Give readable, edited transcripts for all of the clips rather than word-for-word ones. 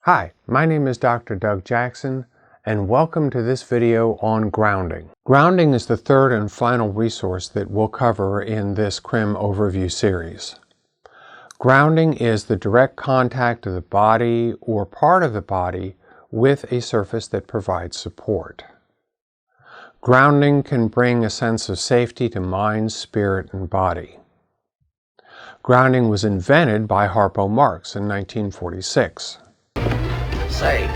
Hi, my name is Dr. Doug Jackson, and welcome to this video on grounding. Grounding is the third and final resource that we'll cover in this CRIM overview series. Grounding is the direct contact of the body or part of the body with a surface that provides support. Grounding can bring a sense of safety to mind, spirit, and body. Grounding was invented by Harpo Marx in 1946. Say,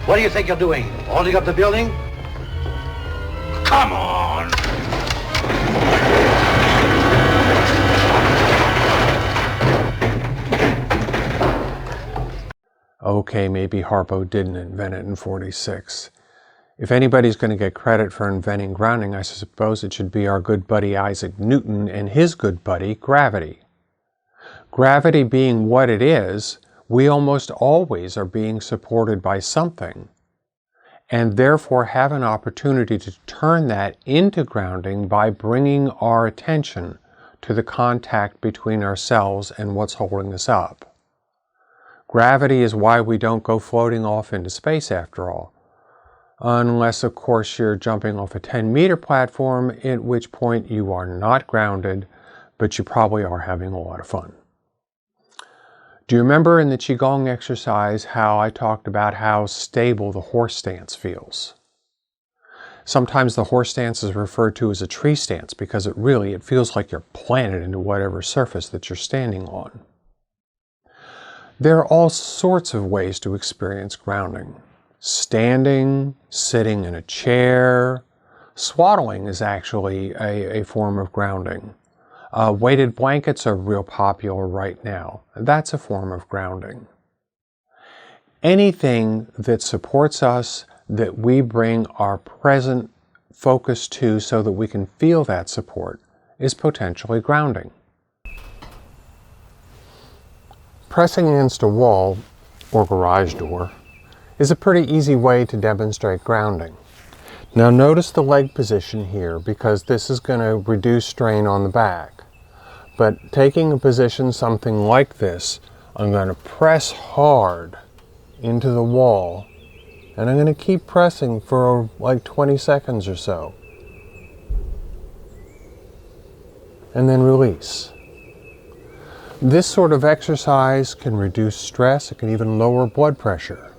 what do you think you're doing? Holding up the building? Come on! Okay, maybe Harpo didn't invent it in 46. If anybody's going to get credit for inventing grounding, I suppose it should be our good buddy Isaac Newton and his good buddy, gravity. Gravity being what it is, we almost always are being supported by something, and therefore have an opportunity to turn that into grounding by bringing our attention to the contact between ourselves and what's holding us up. Gravity is why we don't go floating off into space after all, unless of course you're jumping off a 10-meter platform, at which point you are not grounded, but you probably are having a lot of fun. Do you remember in the Qigong exercise how I talked about how stable the horse stance feels? Sometimes the horse stance is referred to as a tree stance because it feels like you're planted into whatever surface that you're standing on. There are all sorts of ways to experience grounding. Standing, sitting in a chair, swaddling is actually a form of grounding. Weighted blankets are real popular right now. That's a form of grounding. Anything that supports us, that we bring our present focus to so that we can feel that support, is potentially grounding. Pressing against a wall or garage door is a pretty easy way to demonstrate grounding. Now notice the leg position here because this is going to reduce strain on the back. But taking a position something like this, I'm going to press hard into the wall and I'm going to keep pressing for like 20 seconds or so. And then release. This sort of exercise can reduce stress, it can even lower blood pressure.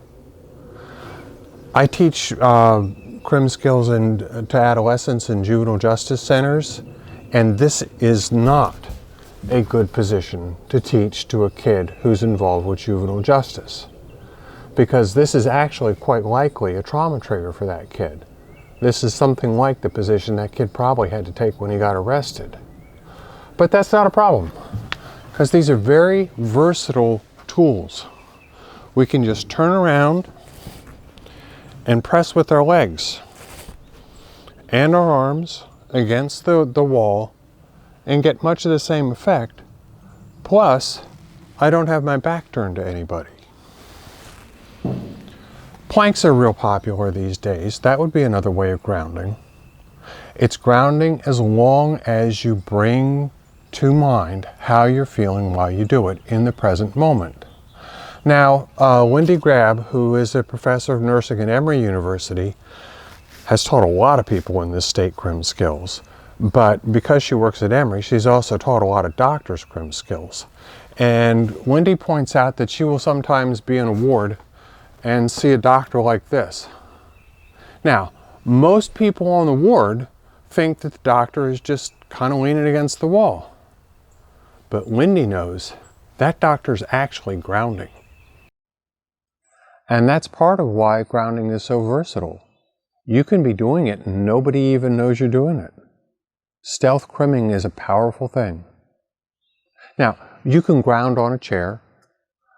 I teach CRIM skills to adolescents in juvenile justice centers, and this is not a good position to teach to a kid who's involved with juvenile justice, because this is actually quite likely a trauma trigger for that kid. This is something like the position that kid probably had to take when he got arrested. But that's not a problem, because these are very versatile tools. We can just turn around and press with our legs and our arms against the wall and get much of the same effect, plus I don't have my back turned to anybody. Planks are real popular these days. That would be another way of grounding. It's grounding as long as you bring to mind how you're feeling while you do it in the present moment. Now, Lindy Grab, who is a professor of nursing at Emory University, has taught a lot of people in this state CRIM skills. But because she works at Emory, she's also taught a lot of doctors CRIM skills. And Wendy points out that she will sometimes be in a ward and see a doctor like this. Now, most people on the ward think that the doctor is just kind of leaning against the wall. But Wendy knows that doctor's actually grounding. And that's part of why grounding is so versatile. You can be doing it and nobody even knows you're doing it. Stealth crimming is a powerful thing. Now, you can ground on a chair.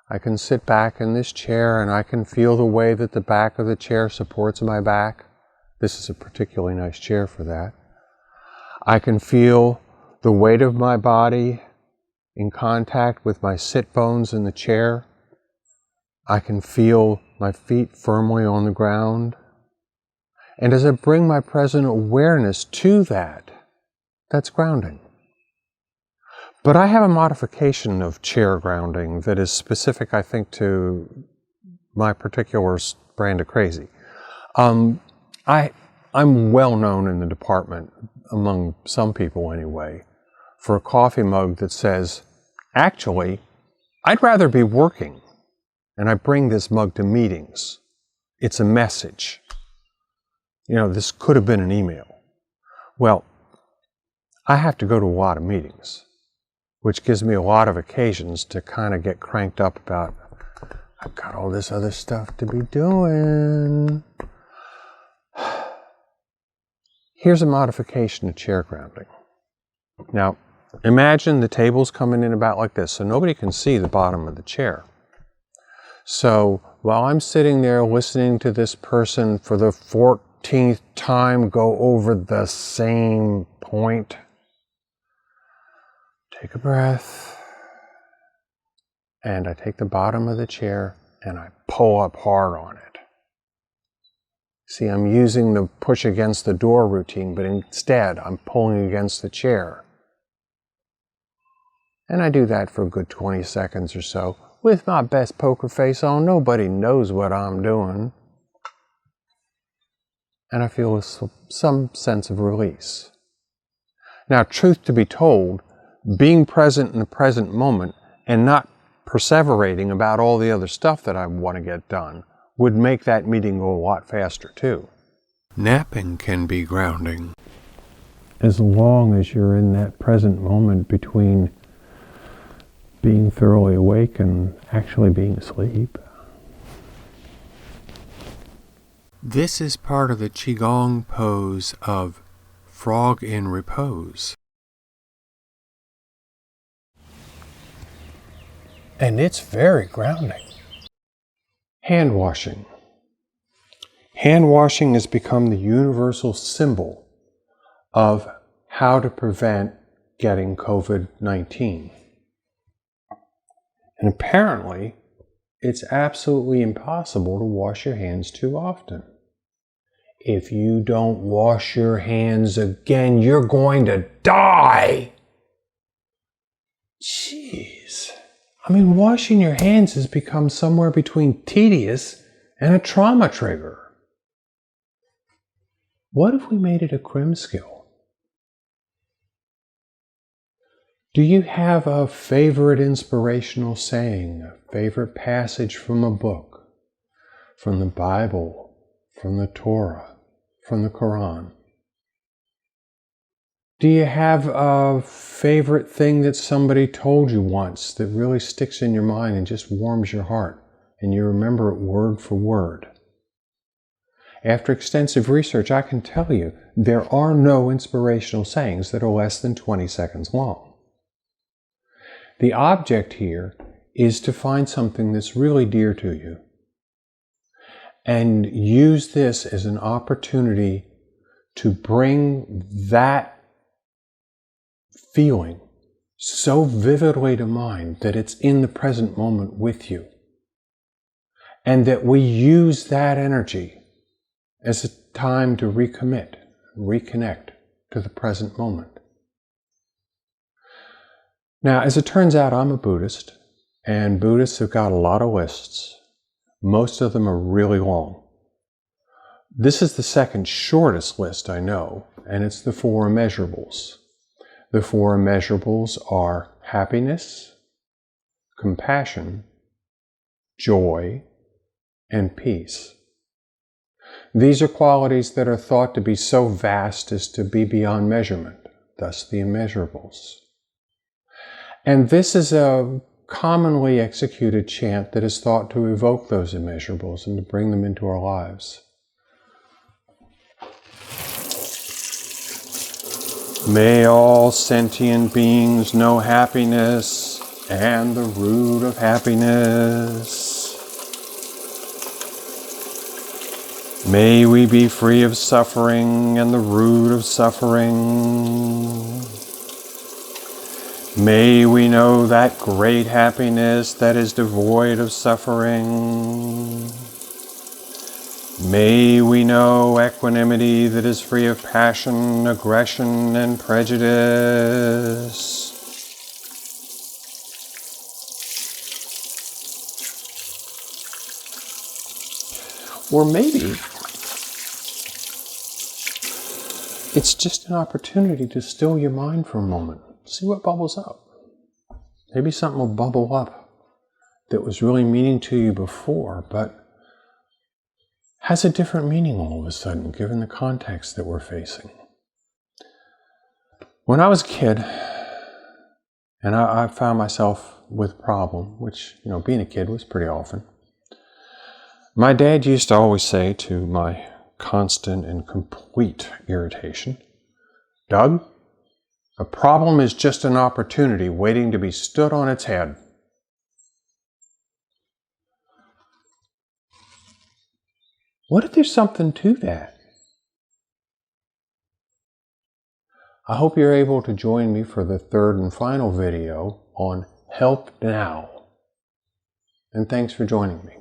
I can sit back in this chair and I can feel the way that the back of the chair supports my back. This is a particularly nice chair for that. I can feel the weight of my body in contact with my sit bones in the chair. I can feel my feet firmly on the ground. And as I bring my present awareness to that, that's grounding. But I have a modification of chair grounding that is specific, I think, to my particular brand of crazy. I'm well known in the department, among some people anyway, for a coffee mug that says, actually, I'd rather be working. And I bring this mug to meetings. It's a message. You know, this could have been an email. Well, I have to go to a lot of meetings, which gives me a lot of occasions to kind of get cranked up about, I've got all this other stuff to be doing. Here's a modification to chair grounding. Now, imagine the table's coming in about like this, so nobody can see the bottom of the chair. So while I'm sitting there listening to this person for the 14th time go over the same point, take a breath, and I take the bottom of the chair and I pull up hard on it. See, I'm using the push against the door routine, but instead I'm pulling against the chair. And I do that for a good 20 seconds or so. With my best poker face on, nobody knows what I'm doing. And I feel some sense of release. Now, truth to be told, being present in the present moment and not perseverating about all the other stuff that I want to get done would make that meeting go a lot faster too. Napping can be grounding. As long as you're in that present moment between being thoroughly awake and actually being asleep. This is part of the Qigong pose of frog in repose. And it's very grounding. Hand washing. Hand washing has become the universal symbol of how to prevent getting COVID-19. And apparently, it's absolutely impossible to wash your hands too often. If you don't wash your hands again, you're going to die. Jeez. I mean, washing your hands has become somewhere between tedious and a trauma trigger. What if we made it a crim skill? Do you have a favorite inspirational saying, a favorite passage from a book, from the Bible, from the Torah, from the Quran? Do you have a favorite thing that somebody told you once that really sticks in your mind and just warms your heart, and you remember it word for word? After extensive research, I can tell you there are no inspirational sayings that are less than 20 seconds long. The object here is to find something that's really dear to you and use this as an opportunity to bring that feeling so vividly to mind that it's in the present moment with you. And that we use that energy as a time to recommit, reconnect to the present moment. Now, as it turns out, I'm a Buddhist, and Buddhists have got a lot of lists. Most of them are really long. This is the second shortest list I know, and it's the 4 immeasurables. The 4 immeasurables are happiness, compassion, joy, and peace. These are qualities that are thought to be so vast as to be beyond measurement, thus the immeasurables. And this is a commonly executed chant that is thought to evoke those immeasurables and to bring them into our lives. May all sentient beings know happiness and the root of happiness. May we be free of suffering and the root of suffering. May we know that great happiness that is devoid of suffering. May we know equanimity that is free of passion, aggression, and prejudice. Or maybe it's just an opportunity to still your mind for a moment. See what bubbles up. Maybe something will bubble up that was really meaning to you before, but has a different meaning all of a sudden, given the context that we're facing. When I was a kid, and I found myself with a problem, which, being a kid was pretty often. My dad used to always say, to my constant and complete irritation, "Doug, a problem is just an opportunity waiting to be stood on its head." What if there's something to that? I hope you're able to join me for the third and final video on Help Now. And thanks for joining me.